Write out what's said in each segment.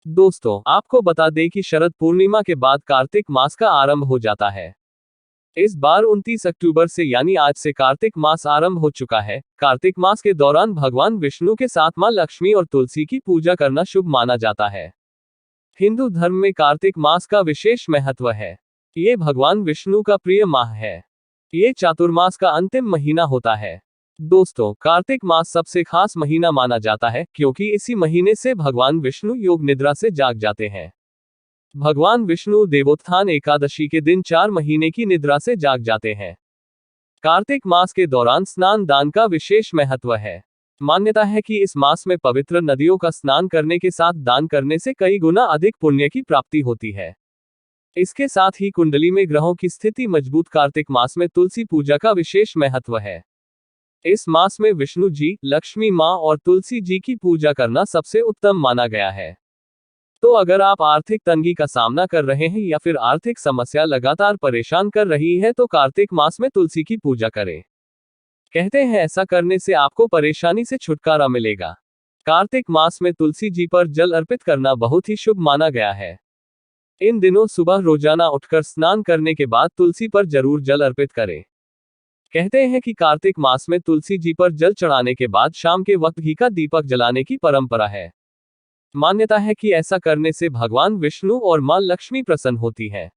दोस्तों, आपको बता दें कि शरद पूर्णिमा के बाद कार्तिक मास का आरंभ हो जाता है। इस बार 29 अक्टूबर से यानी आज से कार्तिक मास आरंभ हो चुका है। कार्तिक मास के दौरान भगवान विष्णु के साथ मां लक्ष्मी और तुलसी की पूजा करना शुभ माना जाता है। हिंदू धर्म में कार्तिक मास का विशेष महत्व है। ये भगवान विष्णु का प्रिय माह है। ये चातुर्मास का अंतिम महीना होता है। दोस्तों, कार्तिक मास सबसे खास महीना माना जाता है क्योंकि इसी महीने से भगवान विष्णु योग निद्रा से जाग जाते हैं। भगवान विष्णु देवोत्थान एकादशी के दिन 4 महीने की निद्रा से जाग जाते हैं। कार्तिक मास के दौरान स्नान दान का विशेष महत्व है। मान्यता है कि इस मास में पवित्र नदियों का स्नान करने के साथ दान करने से कई गुना अधिक पुण्य की प्राप्ति होती है। इसके साथ ही कुंडली में ग्रहों की स्थिति मजबूत। कार्तिक मास में तुलसी पूजा का विशेष महत्व है। इस मास में विष्णु जी, लक्ष्मी मां और तुलसी जी की पूजा करना सबसे उत्तम माना गया है। तो अगर आप आर्थिक तंगी का सामना कर रहे हैं या फिर आर्थिक समस्या लगातार परेशान कर रही है तो कार्तिक मास में तुलसी की पूजा करें। कहते हैं ऐसा करने से आपको परेशानी से छुटकारा मिलेगा। कार्तिक मास में तुलसी जी पर जल अर्पित करना बहुत ही शुभ माना गया है। इन दिनों सुबह रोजाना उठकर स्नान करने के बाद तुलसी पर जरूर जल अर्पित करें। कहते हैं कि कार्तिक मास में तुलसी जी पर जल चढ़ाने के बाद शाम के वक्त घी का दीपक जलाने की परंपरा है। मान्यता है कि ऐसा करने से भगवान विष्णु और मां लक्ष्मी प्रसन्न होती है।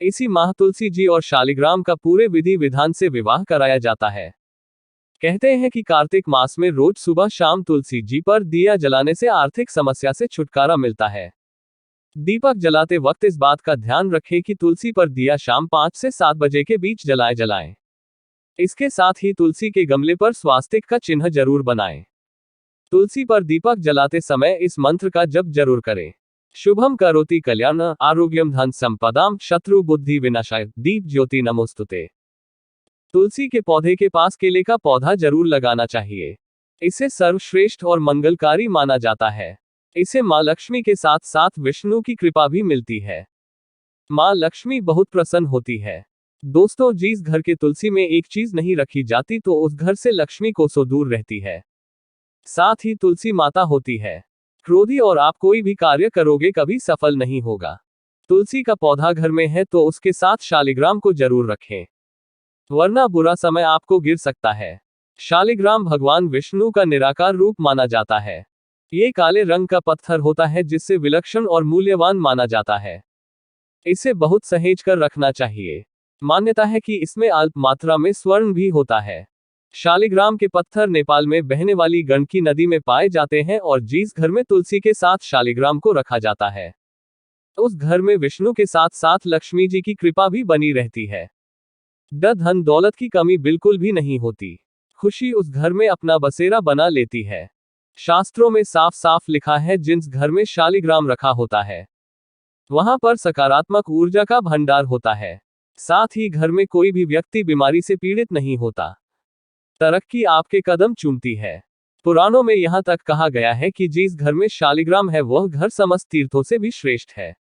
इसी माह तुलसी जी और शालिग्राम का पूरे विधि विधान से विवाह कराया जाता है। कहते हैं कि कार्तिक मास में रोज सुबह शाम तुलसी जी पर दिया जलाने से आर्थिक समस्या से छुटकारा मिलता है। दीपक जलाते वक्त इस बात का ध्यान रखें कि तुलसी पर दिया शाम 5 से 7 बजे के बीच जलाएं। इसके साथ ही तुलसी के गमले पर स्वास्तिक का चिन्ह जरूर बनाएं। तुलसी पर दीपक जलाते समय इस मंत्र का जप जरूर करें। शुभम करोति कल्याण आरोग्यम धन संपदाम शत्रु बुद्धि विनाशाय दीप ज्योति नमोस्तुते। तुलसी के पौधे के पास केले का पौधा जरूर लगाना चाहिए। इसे सर्वश्रेष्ठ और मंगलकारी माना जाता है। इसे मां लक्ष्मी के साथ साथ विष्णु की कृपा भी मिलती है। मां लक्ष्मी बहुत प्रसन्न होती है। दोस्तों, जिस घर के तुलसी में एक चीज नहीं रखी जाती तो उस घर से लक्ष्मी कोसों दूर रहती है। साथ ही तुलसी माता होती है क्रोधी और आप कोई भी कार्य करोगे कभी सफल नहीं होगा। तुलसी का पौधा घर में है तो उसके साथ शालिग्राम को जरूर रखें, वरना बुरा समय आपको गिर सकता है। शालिग्राम भगवान विष्णु का निराकार रूप माना जाता है। ये काले रंग का पत्थर होता है जिससे विलक्षण और मूल्यवान माना जाता है। इसे बहुत सहेज कर रखना चाहिए। मान्यता है कि इसमें अल्प मात्रा में स्वर्ण भी होता है। शालिग्राम के पत्थर नेपाल में बहने वाली गंडकी नदी में पाए जाते हैं और जिस घर में तुलसी के साथ शालिग्राम को रखा जाता है उस घर में विष्णु के साथ साथ लक्ष्मी जी की कृपा भी बनी रहती है। धन दौलत की कमी बिल्कुल भी नहीं होती। खुशी उस घर में अपना बसेरा बना लेती है। शास्त्रों में साफ साफ लिखा है जिस घर में शालिग्राम रखा होता है वहां पर सकारात्मक ऊर्जा का भंडार होता है। साथ ही घर में कोई भी व्यक्ति बीमारी से पीड़ित नहीं होता। तरक्की आपके कदम चूमती है। पुराणों में यहां तक कहा गया है कि जिस घर में शालिग्राम है वह घर समस्त तीर्थों से भी श्रेष्ठ है।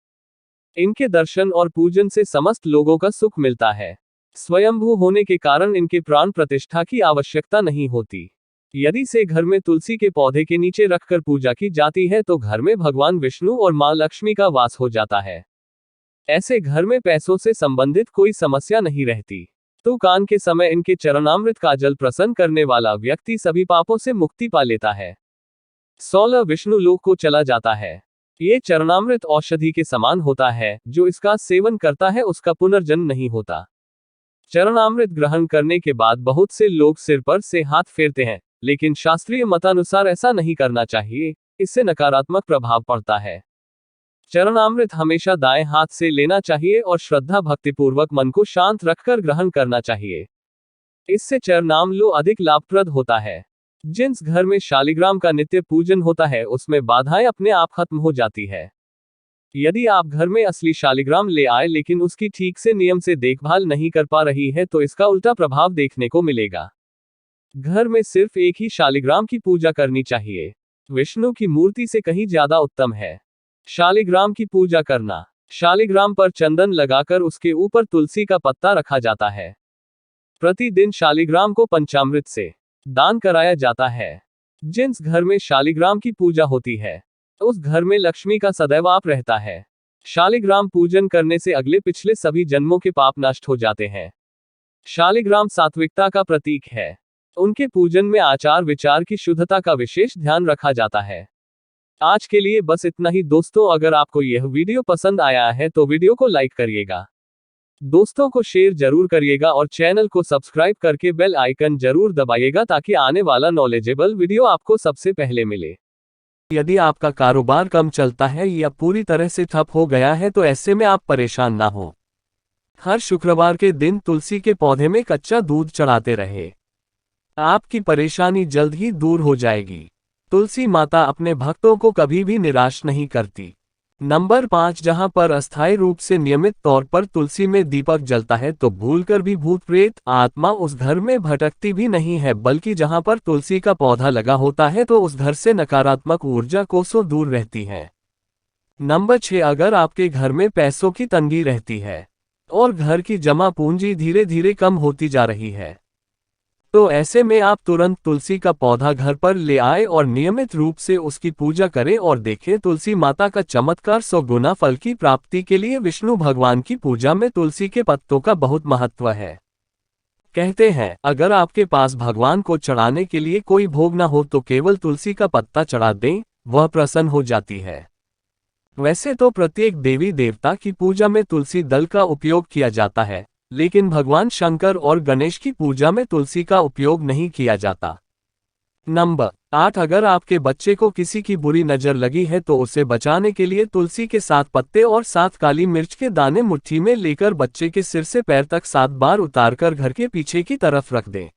इनके दर्शन और पूजन से समस्त लोगों का सुख मिलता है। स्वयंभू होने के कारण इनके प्राण प्रतिष्ठा की आवश्यकता नहीं होती। यदि से घर में तुलसी के पौधे के नीचे रखकर पूजा की जाती है तो घर में भगवान विष्णु और मां लक्ष्मी का वास हो जाता है। ऐसे घर में पैसों से संबंधित कोई समस्या नहीं रहती। तो कान के समय इनके चरणामृत का जल प्रसन्न करने वाला व्यक्ति सभी पापों से मुक्ति पा लेता है। 16 विष्णु लोक को चला जाता है। ये चरणामृत औषधि के समान होता है, जो इसका सेवन करता है उसका पुनर्जन्म नहीं होता। चरणामृत ग्रहण करने के बाद बहुत से लोग सिर पर से हाथ फेरते हैं, लेकिन शास्त्रीय मतानुसार ऐसा नहीं करना चाहिए। इससे नकारात्मक प्रभाव पड़ता है। चरणामृत हमेशा दाएं हाथ से लेना चाहिए और श्रद्धा भक्तिपूर्वक मन को शांत रखकर ग्रहण करना चाहिए। इससे चरणामृत अधिक लाभप्रद होता है। जिस घर में शालिग्राम का नित्य पूजन होता है उसमें बाधाएं अपने आप खत्म हो जाती है। यदि आप घर में असली शालिग्राम ले आए लेकिन उसकी ठीक से नियम से देखभाल नहीं कर पा रही है तो इसका उल्टा प्रभाव देखने को मिलेगा। घर में सिर्फ एक ही शालिग्राम की पूजा करनी चाहिए। विष्णु की मूर्ति से कहीं ज्यादा उत्तम है शालिग्राम की पूजा करना। शालिग्राम पर चंदन लगाकर उसके ऊपर तुलसी का पत्ता रखा जाता है। प्रतिदिन शालिग्राम को पंचामृत से दान कराया जाता है। जिस घर में शालिग्राम की पूजा होती है उस घर में लक्ष्मी का सदैव आप रहता है। शालिग्राम पूजन करने से अगले पिछले सभी जन्मों के पाप नष्ट हो जाते हैं। शालिग्राम सात्विकता का प्रतीक है। उनके पूजन में आचार विचार की शुद्धता का विशेष ध्यान रखा जाता है। आज के लिए बस इतना ही दोस्तों, अगर आपको यह वीडियो पसंद आया है तो वीडियो को लाइक करिएगा, दोस्तों को शेयर जरूर करिएगा और चैनल को सब्सक्राइब करके बेल आइकन जरूर दबाइएगा ताकि आने वाला नॉलेजेबल वीडियो आपको सबसे पहले मिले। यदि आपका कारोबार कम चलता है या पूरी तरह से ठप हो गया है तो ऐसे में आप परेशान ना हो। हर शुक्रवार के दिन तुलसी के पौधे में कच्चा दूध चढ़ाते रहे, आपकी परेशानी जल्द ही दूर हो जाएगी। तुलसी माता अपने भक्तों को कभी भी निराश नहीं करती। नंबर 5, जहां पर अस्थायी रूप से नियमित तौर पर तुलसी में दीपक जलता है तो भूलकर भी भूत प्रेत आत्मा उस घर में भटकती भी नहीं है, बल्कि जहां पर तुलसी का पौधा लगा होता है तो उस घर से नकारात्मक ऊर्जा कोसों दूर रहती है। नंबर 6, अगर आपके घर में पैसों की तंगी रहती है और घर की जमा पूंजी धीरे धीरे कम होती जा रही है तो ऐसे में आप तुरंत तुलसी का पौधा घर पर ले आए और नियमित रूप से उसकी पूजा करें और देखें तुलसी माता का चमत्कार। 100 गुना फल की प्राप्ति के लिए विष्णु भगवान की पूजा में तुलसी के पत्तों का बहुत महत्व है। कहते हैं अगर आपके पास भगवान को चढ़ाने के लिए कोई भोग न हो तो केवल तुलसी का पत्ता चढ़ा दें, वह प्रसन्न हो जाती है। वैसे तो प्रत्येक देवी देवता की पूजा में तुलसी दल का उपयोग किया जाता है, लेकिन भगवान शंकर और गणेश की पूजा में तुलसी का उपयोग नहीं किया जाता। नंबर 8, अगर आपके बच्चे को किसी की बुरी नजर लगी है तो उसे बचाने के लिए तुलसी के 7 पत्ते और 7 काली मिर्च के दाने मुट्ठी में लेकर बच्चे के सिर से पैर तक 7 बार उतारकर घर के पीछे की तरफ रख दें,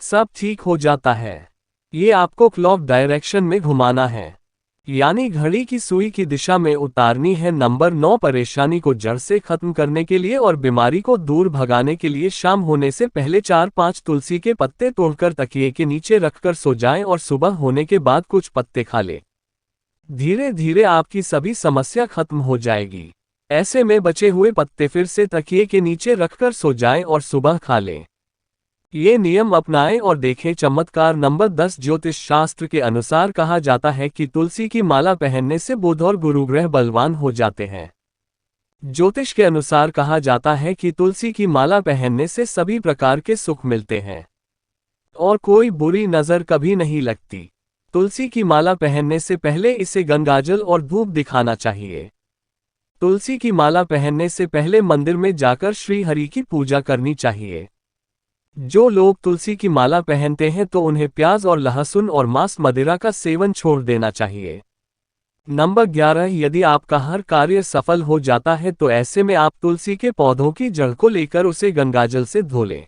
सब ठीक हो जाता है। ये आपको क्लॉक डायरेक्शन में घुमाना है, यानी घड़ी की सुई की दिशा में उतारनी है। नंबर 9, परेशानी को जड़ से खत्म करने के लिए और बीमारी को दूर भगाने के लिए शाम होने से पहले 4-5 तुलसी के पत्ते तोड़कर तकिए के नीचे रखकर सो जाएं और सुबह होने के बाद कुछ पत्ते खा लें। धीरे धीरे आपकी सभी समस्या खत्म हो जाएगी। ऐसे में बचे हुए पत्ते फिर से तकिए के नीचे रखकर सो जाएं और सुबह खा लें। ये नियम अपनाएं और देखें चमत्कार। नंबर 10, ज्योतिष शास्त्र के अनुसार कहा जाता है कि तुलसी की माला पहनने से बुध और गुरु ग्रह बलवान हो जाते हैं। ज्योतिष के अनुसार कहा जाता है कि तुलसी की माला पहनने से सभी प्रकार के सुख मिलते हैं और कोई बुरी नजर कभी नहीं लगती। तुलसी की माला पहनने से पहले इसे गंगाजल और धूप दिखाना चाहिए। तुलसी की माला पहनने से पहले मंदिर में जाकर श्री हरि की पूजा करनी चाहिए। जो लोग तुलसी की माला पहनते हैं तो उन्हें प्याज और लहसुन और मांस मदिरा का सेवन छोड़ देना चाहिए। नंबर 11, यदि आपका हर कार्य सफल हो जाता है तो ऐसे में आप तुलसी के पौधों की जड़ को लेकर उसे गंगाजल से धो लें।